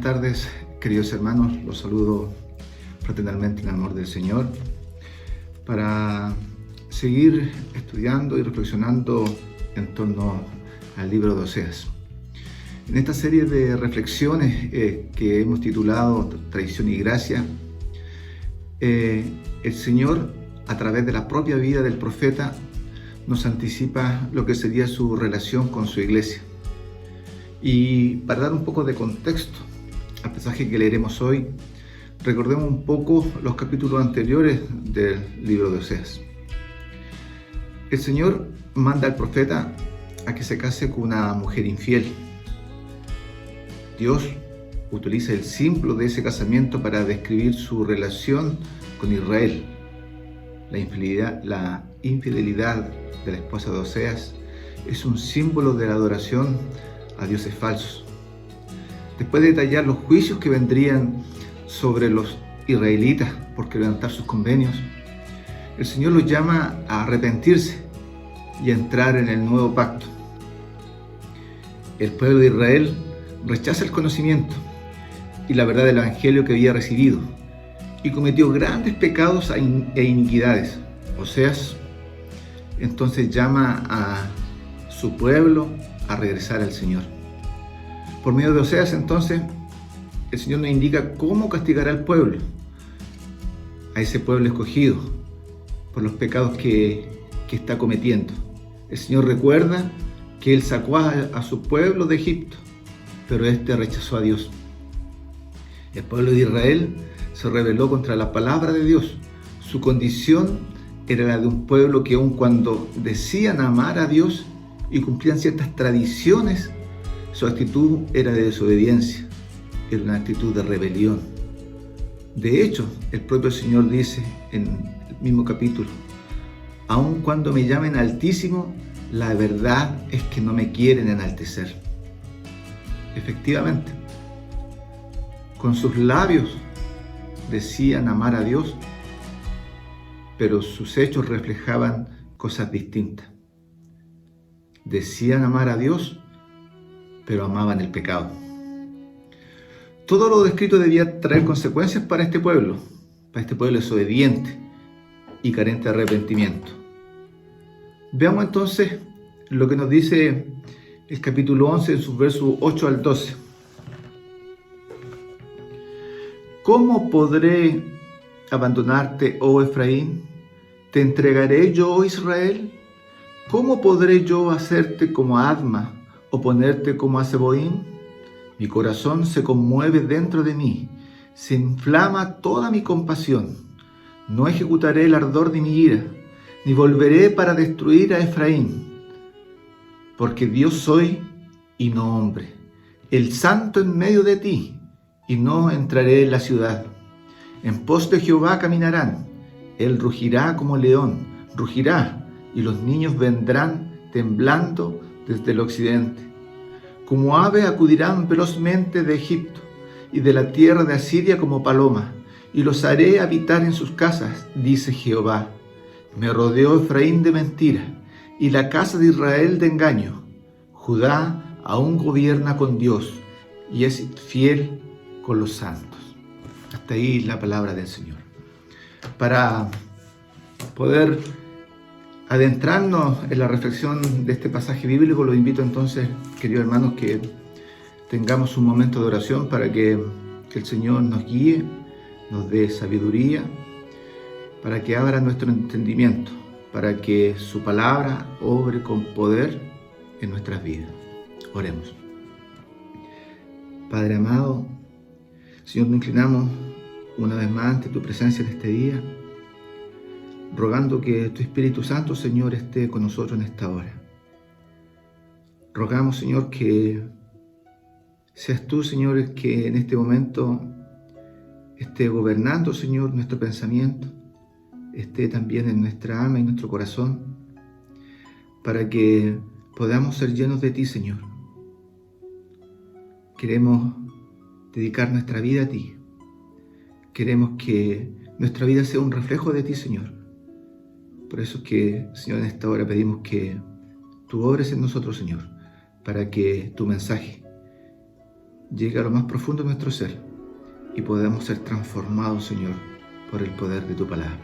tardes, queridos hermanos. Los saludo fraternalmente en el amor del Señor para seguir estudiando y reflexionando en torno al libro de Oseas. En esta serie de reflexiones que hemos titulado Tradición y Gracia, el Señor, a través de la propia vida del profeta, nos anticipa lo que sería su relación con su iglesia. Y para dar un poco de contexto al pasaje que leeremos hoy, recordemos un poco los capítulos anteriores del libro de Oseas. El Señor manda al profeta a que se case con una mujer infiel. Dios utiliza el símbolo de ese casamiento para describir su relación con Israel. La infidelidad de la esposa de Oseas es un símbolo de la adoración a dioses falsos. Después de detallar los juicios que vendrían sobre los israelitas por quebrantar sus convenios, el Señor los llama a arrepentirse y a entrar en el nuevo pacto. El pueblo de Israel rechaza el conocimiento y la verdad del evangelio que había recibido y cometió grandes pecados e iniquidades. Oseas entonces llama a su pueblo a regresar al Señor. Por medio de Oseas, entonces, el Señor nos indica cómo castigará al pueblo, a ese pueblo escogido, por los pecados que está cometiendo. El Señor recuerda que Él sacó a su pueblo de Egipto, pero éste rechazó a Dios. El pueblo de Israel se rebeló contra la palabra de Dios. Su condición era la de un pueblo que, aun cuando decían amar a Dios y cumplían ciertas tradiciones, su actitud era de desobediencia, era una actitud de rebelión. De hecho, el propio Señor dice en el mismo capítulo: aun cuando me llamen Altísimo, la verdad es que no me quieren enaltecer. Efectivamente, con sus labios decían amar a Dios, pero sus hechos reflejaban cosas distintas. Decían amar a Dios, pero amaban el pecado. Todo lo descrito debía traer consecuencias para este pueblo desobediente y carente de arrepentimiento. Veamos entonces lo que nos dice el capítulo 11 en sus versos 8 al 12. ¿Cómo podré abandonarte, oh Efraín? ¿Te entregaré yo, oh Israel? ¿Cómo podré yo hacerte como Adma o ponerte como a Zeboim? Mi corazón se conmueve dentro de mí, se inflama toda mi compasión. No ejecutaré el ardor de mi ira, ni volveré para destruir a Efraín. Porque Dios soy y no hombre, el santo en medio de ti, y no entraré en la ciudad. En pos de Jehová caminarán, él rugirá como león, rugirá, y los niños vendrán temblando desde el occidente. Como ave acudirán velozmente de Egipto y de la tierra de Asiria como paloma, y los haré habitar en sus casas, dice Jehová. Me rodeó Efraín de mentira, y la casa de Israel de engaño. Judá aún gobierna con Dios, y es fiel con los santos. Hasta ahí la palabra del Señor. Para poder adentrarnos en la reflexión de este pasaje bíblico, los invito entonces, queridos hermanos, que tengamos un momento de oración para que el Señor nos guíe, nos dé sabiduría, para que abra nuestro entendimiento, para que su palabra obre con poder en nuestras vidas. Oremos. Padre amado, Señor, nos inclinamos una vez más ante tu presencia en este día, rogando que tu Espíritu Santo, Señor, esté con nosotros en esta hora. Rogamos, Señor, que seas tú, Señor, el que en este momento esté gobernando, Señor, nuestro pensamiento, esté también en nuestra alma y nuestro corazón, para que podamos ser llenos de ti, Señor. Queremos dedicar nuestra vida a ti. Queremos que nuestra vida sea un reflejo de ti, Señor. Por eso es que, Señor, en esta hora pedimos que tú obres en nosotros, Señor, para que tu mensaje llegue a lo más profundo de nuestro ser y podamos ser transformados, Señor, por el poder de tu palabra.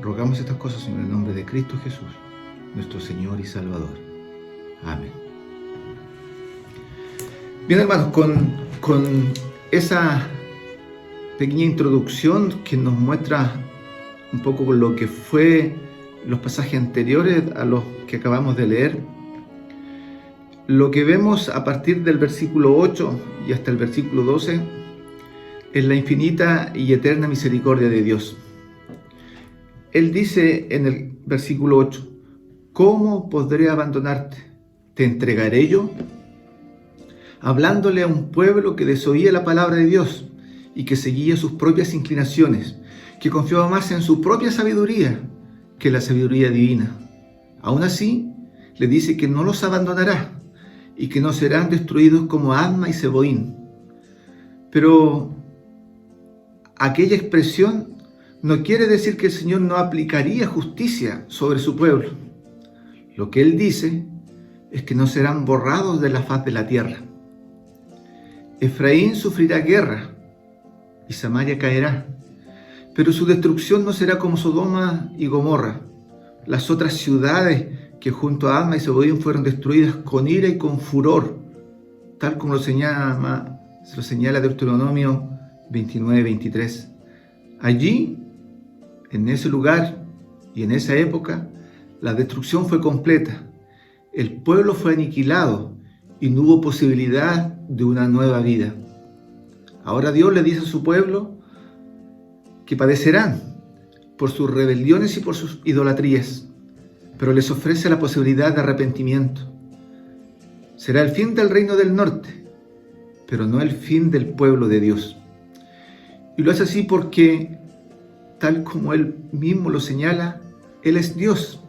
Rogamos estas cosas, Señor, en el nombre de Cristo Jesús, nuestro Señor y Salvador. Amén. Bien, hermanos, con esa pequeña introducción que nos muestra un poco lo que fue los pasajes anteriores a los que acabamos de leer, lo que vemos a partir del versículo 8 y hasta el versículo 12 es la infinita y eterna misericordia de Dios. Él dice en el versículo 8, ¿cómo podré abandonarte? ¿Te entregaré yo? Hablándole a un pueblo que desoía la palabra de Dios y que seguía sus propias inclinaciones, que confiaba más en su propia sabiduría que la sabiduría divina. Aún así, le dice que no los abandonará y que no serán destruidos como Adma y Zeboim. Pero aquella expresión no quiere decir que el Señor no aplicaría justicia sobre su pueblo. Lo que Él dice es que no serán borrados de la faz de la tierra. Efraín sufrirá guerra y Samaria caerá, pero su destrucción no será como Sodoma y Gomorra, las otras ciudades que junto a Adma y Zeboim fueron destruidas con ira y con furor, tal como se lo señala Deuteronomio 29-23. Allí, en ese lugar y en esa época, la destrucción fue completa. El pueblo fue aniquilado y no hubo posibilidad de una nueva vida. Ahora Dios le dice a su pueblo que padecerán por sus rebeliones y por sus idolatrías, pero les ofrece la posibilidad de arrepentimiento. Será el fin del reino del norte, pero no el fin del pueblo de Dios. Y lo hace así porque, tal como Él mismo lo señala, Él es Dios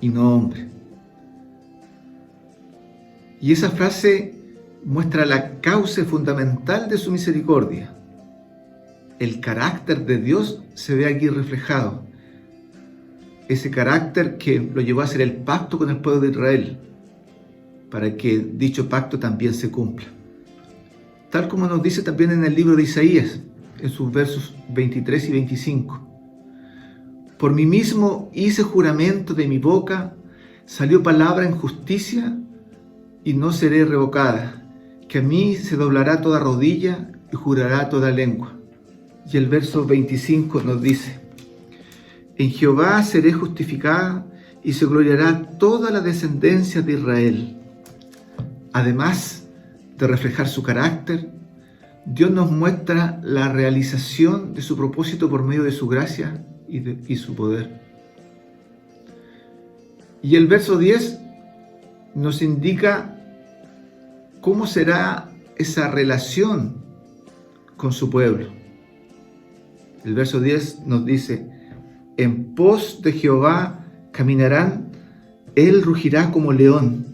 y no hombre. Y esa frase muestra la causa fundamental de su misericordia. El carácter de Dios se ve aquí reflejado. Ese carácter que lo llevó a hacer el pacto con el pueblo de Israel, para que dicho pacto también se cumpla. Tal como nos dice también en el libro de Isaías, en sus versos 23 y 25. Por mí mismo hice juramento, de mi boca salió palabra en justicia y no seré revocada, que a mí se doblará toda rodilla y jurará toda lengua. Y el verso 25 nos dice, en Jehová seré justificada y se gloriará toda la descendencia de Israel. Además de reflejar su carácter, Dios nos muestra la realización de su propósito por medio de su gracia y su poder. Y el verso 10 nos indica cómo será esa relación con su pueblo. El verso 10 nos dice, en pos de Jehová caminarán, él rugirá como león,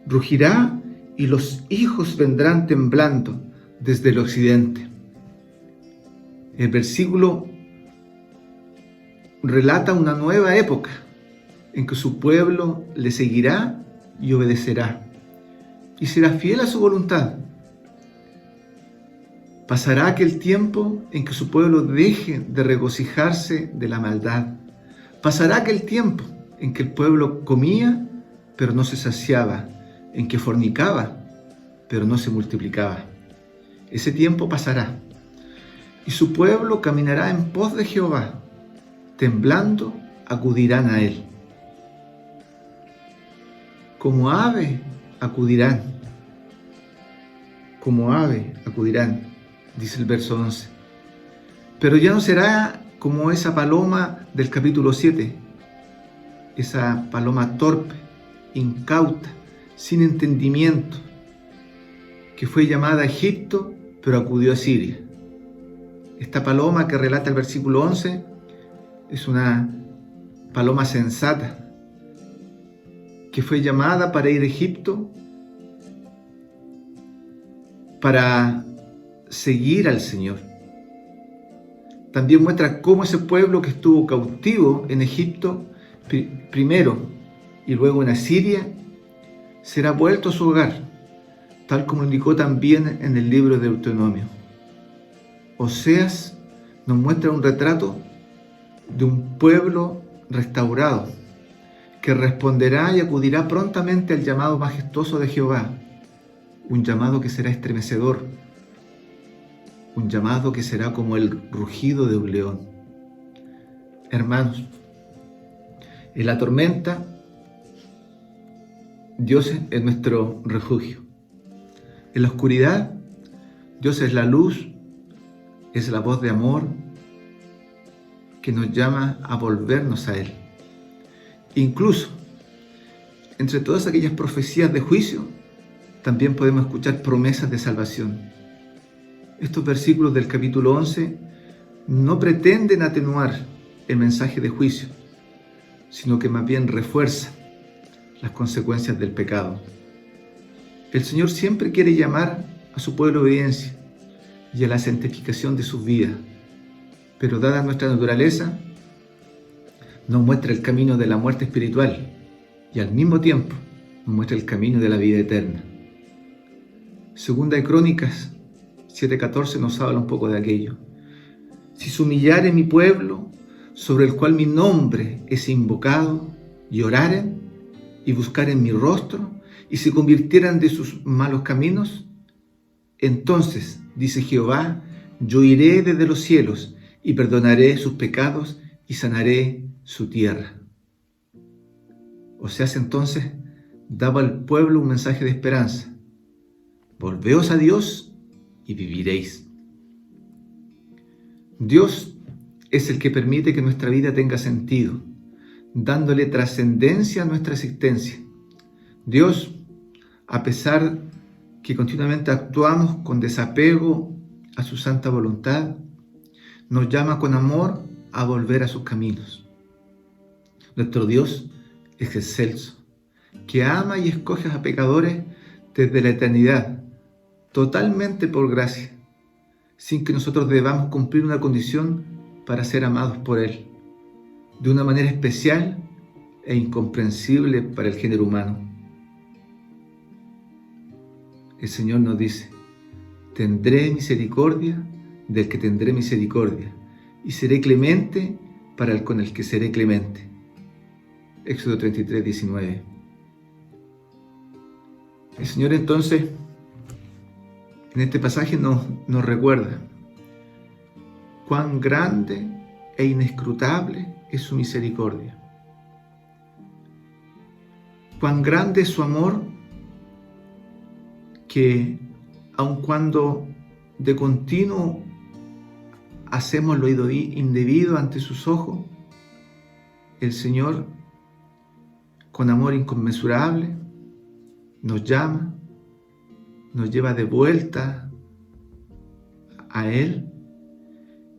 rugirá y los hijos vendrán temblando desde el occidente. El versículo relata una nueva época en que su pueblo le seguirá y obedecerá y será fiel a su voluntad. Pasará aquel tiempo en que su pueblo deje de regocijarse de la maldad. Pasará aquel tiempo en que el pueblo comía, pero no se saciaba, en que fornicaba, pero no se multiplicaba. Ese tiempo pasará, y su pueblo caminará en pos de Jehová, temblando acudirán a él. Como ave acudirán, dice el verso 11. Pero ya no será como esa paloma del capítulo 7, esa paloma torpe, incauta, sin entendimiento, que fue llamada a Egipto, pero acudió a Siria. Esta paloma que relata el versículo 11 es una paloma sensata, que fue llamada para ir a Egipto, para seguir al Señor. También muestra cómo ese pueblo que estuvo cautivo en Egipto primero y luego en Asiria será vuelto a su hogar tal como indicó también en el libro de Deuteronomio. Oseas nos muestra un retrato de un pueblo restaurado, que responderá y acudirá prontamente al llamado majestuoso de Jehová, un llamado que será estremecedor, un llamado que será como el rugido de un león. Hermanos, en la tormenta, Dios es nuestro refugio. En la oscuridad, Dios es la luz, es la voz de amor que nos llama a volvernos a Él. Incluso, entre todas aquellas profecías de juicio, también podemos escuchar promesas de salvación. Estos versículos del capítulo 11 no pretenden atenuar el mensaje de juicio, sino que más bien refuerzan las consecuencias del pecado. El Señor siempre quiere llamar a su pueblo a obediencia y a la santificación de sus vidas, pero dada nuestra naturaleza, nos muestra el camino de la muerte espiritual y al mismo tiempo nos muestra el camino de la vida eterna. Segunda de Crónicas 7:14 nos habla un poco de aquello. Si se humillare mi pueblo, sobre el cual mi nombre es invocado, y oraren y buscaren mi rostro, y se convirtieran de sus malos caminos, entonces, dice Jehová, yo iré desde los cielos y perdonaré sus pecados y sanaré su tierra. Oseas entonces daba al pueblo un mensaje de esperanza. Volveos a Dios y viviréis. Dios es el que permite que nuestra vida tenga sentido, dándole trascendencia a nuestra existencia. Dios, a pesar que continuamente actuamos con desapego a su santa voluntad, nos llama con amor a volver a sus caminos. Nuestro Dios es excelso, que ama y escoge a pecadores desde la eternidad, totalmente por gracia, sin que nosotros debamos cumplir una condición para ser amados por Él, de una manera especial e incomprensible para el género humano. El Señor nos dice, tendré misericordia del que tendré misericordia, y seré clemente para el con el que seré clemente. Éxodo 33:19. El Señor entonces, en este pasaje nos recuerda cuán grande e inescrutable es su misericordia. Cuán grande es su amor, que aun cuando de continuo hacemos lo indebido ante sus ojos, el Señor, con amor inconmensurable, nos llama, nos lleva de vuelta a Él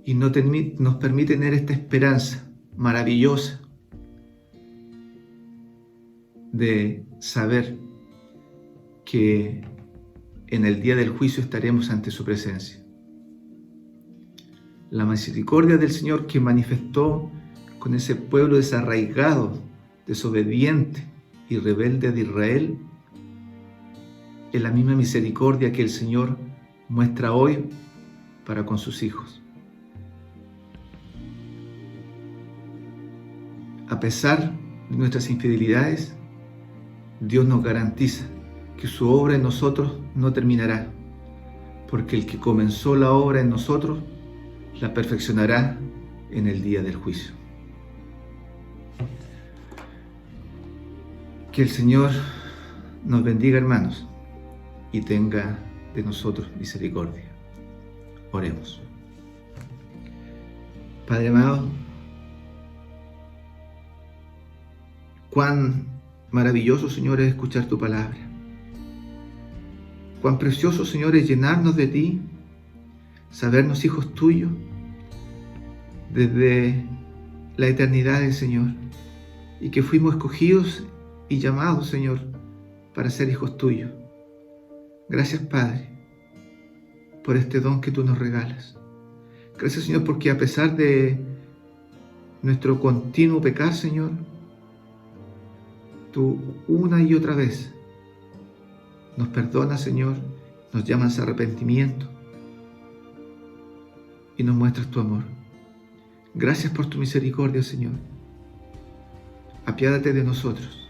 y nos permite tener esta esperanza maravillosa de saber que en el día del juicio estaremos ante su presencia. La misericordia del Señor que manifestó con ese pueblo desarraigado, desobediente y rebelde de Israel, es la misma misericordia que el Señor muestra hoy para con sus hijos. A pesar de nuestras infidelidades, Dios nos garantiza que su obra en nosotros no terminará, porque el que comenzó la obra en nosotros la perfeccionará en el día del juicio. Que el Señor nos bendiga, hermanos, y tenga de nosotros misericordia. Oremos. Padre amado, cuán maravilloso, Señor, es escuchar tu palabra. Cuán precioso, Señor, es llenarnos de ti, sabernos hijos tuyos desde la eternidad, Señor, y que fuimos escogidos y llamados, Señor, para ser hijos tuyos. Gracias, Padre, por este don que tú nos regalas. Gracias, Señor, porque a pesar de nuestro continuo pecar, Señor, tú una y otra vez nos perdonas, Señor, nos llamas a arrepentimiento y nos muestras tu amor. Gracias por tu misericordia, Señor. Apiádate de nosotros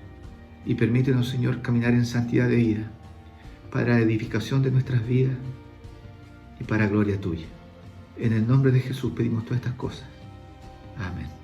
y permítenos, Señor, caminar en santidad de vida para la edificación de nuestras vidas y para gloria tuya. En el nombre de Jesús pedimos todas estas cosas. Amén.